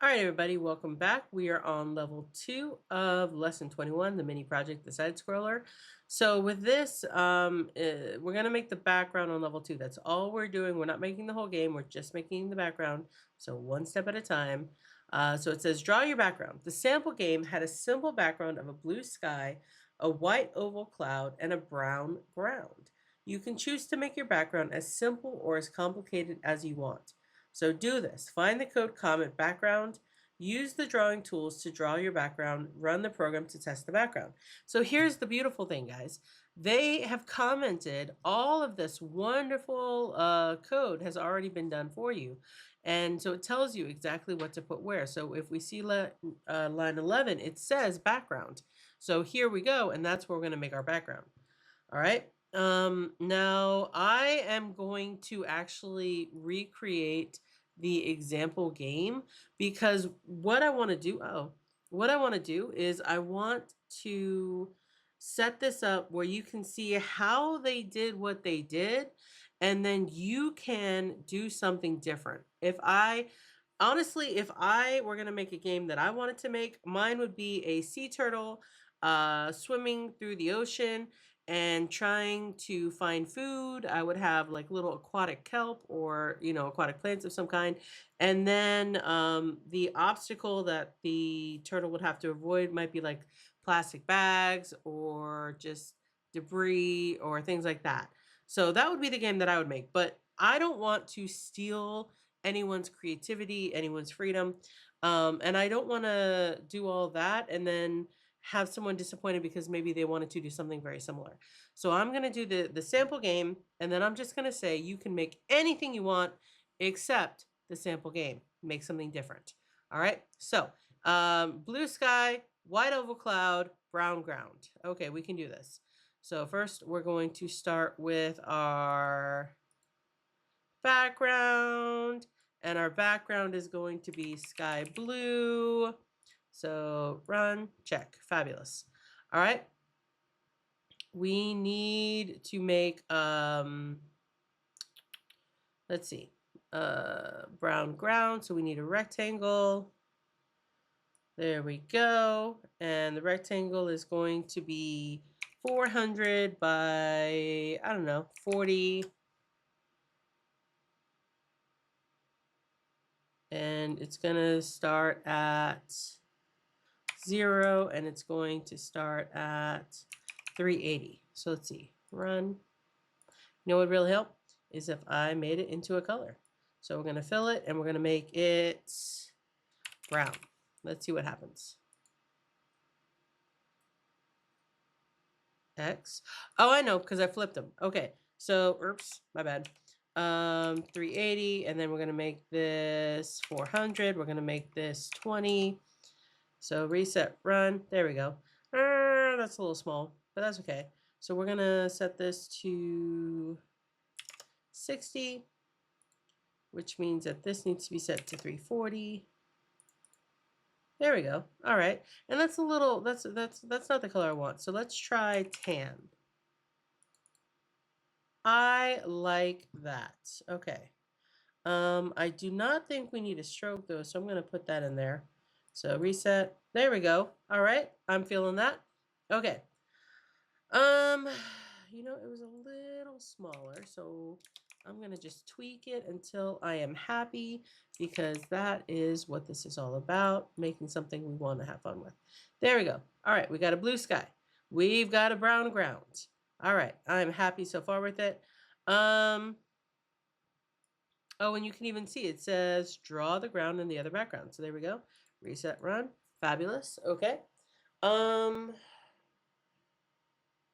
All right, everybody, welcome back. We are on level 2 of lesson 21, the mini project, the side scroller. So with this, we're going to make the background on level 2. That's all we're doing. We're not making the whole game. We're just making the background. So one step at a time. So it says, draw your background. The sample game had a simple background of a blue sky, a white oval cloud, and a brown ground. You can choose to make your background as simple or as complicated as you want. So do this. Find the code comment background. Use the drawing tools to draw your background. Run the program to test the background. So here's the beautiful thing, guys. They have commented all of this wonderful code has already been done for you. And so it tells you exactly what to put where. So if we see line 11, it says background. So here we go, and that's where we're going to make our background. All right. Now I am going to actually recreate the example game because what I want to do is I want to set this up where you can see how they did what they did, and then you can do something different. If I were going to make a game that I wanted to make, mine would be a sea turtle swimming through the ocean and trying to find food. I would have like little aquatic kelp or, aquatic plants of some kind. And then the obstacle that the turtle would have to avoid might be like plastic bags or just debris or things like that. So that would be the game that I would make. But I don't want to steal anyone's creativity, anyone's freedom. And I don't want to do all that and then have someone disappointed because maybe they wanted to do something very similar. So I'm going to do the sample game, and then I'm just going to say you can make anything you want except the sample game. Make something different. All right. So blue sky, white oval cloud, brown ground. Okay, we can do this. So first we're going to start with our background, and our background is going to be sky blue. So run, check, fabulous. All right. We need to make, let's see, brown ground. So we need a rectangle. There we go. And the rectangle is going to be 400 by, I don't know, 40. And it's going to start at 0, and it's going to start at 380. So let's see, run. You know what would really help is if I made it into a color. So we're going to fill it, and we're going to make it brown. Let's see what happens. X. Oh, I know, because I flipped them. Okay, so, oops, my bad. 380, and then we're going to make this 400. We're going to make this 20. So reset, run. There we go. That's a little small, but that's okay. So we're going to set this to 60, which means that this needs to be set to 340. There we go. All right. And that's a little, that's not the color I want. So let's try tan. I like that. Okay. I do not think we need a stroke though, so I'm going to put that in there. So reset. There we go. All right. I'm feeling that. Okay. It was a little smaller, so I'm going to just tweak it until I am happy, because that is what this is all about, making something we want to have fun with. There we go. All right, we got a blue sky. We've got a brown ground. All right, I'm happy so far with it. Oh, and you can even see it says draw the ground in the other background. So there we go. Reset, run. Fabulous. Okay.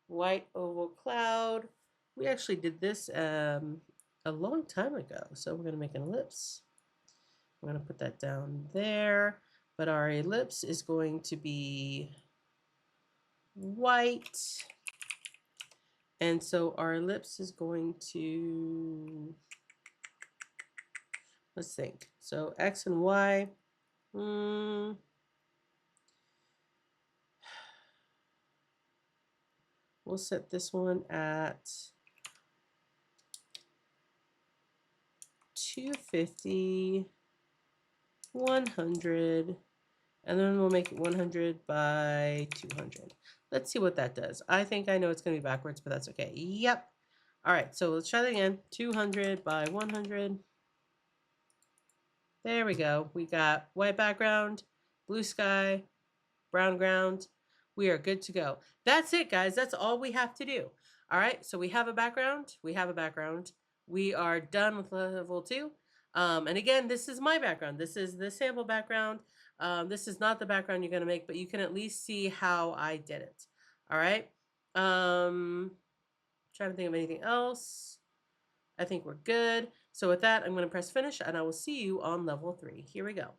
White oval cloud. We actually did this a long time ago. So we're going to make an ellipse. I'm going to put that down there. But our ellipse is going to be white. And so our ellipse is going to, let's think. So X and Y. We'll set this one at 250. 100, and then we'll make it 100 by 200. Let's see what that does. I think I know it's going to be backwards, but that's okay. Yep. All right, so let's try that again. 200 by 100. There we go. We got white background, blue sky, brown ground. We are good to go. That's it, guys. That's all we have to do. All right, so we have a background. We have a background. We are done with level 2. And again, this is my background. This is the sample background. This is not the background you're going to make, but you can at least see how I did it. All right. Trying to think of anything else. I think we're good. So with that, I'm going to press finish, and I will see you on level 3. Here we go.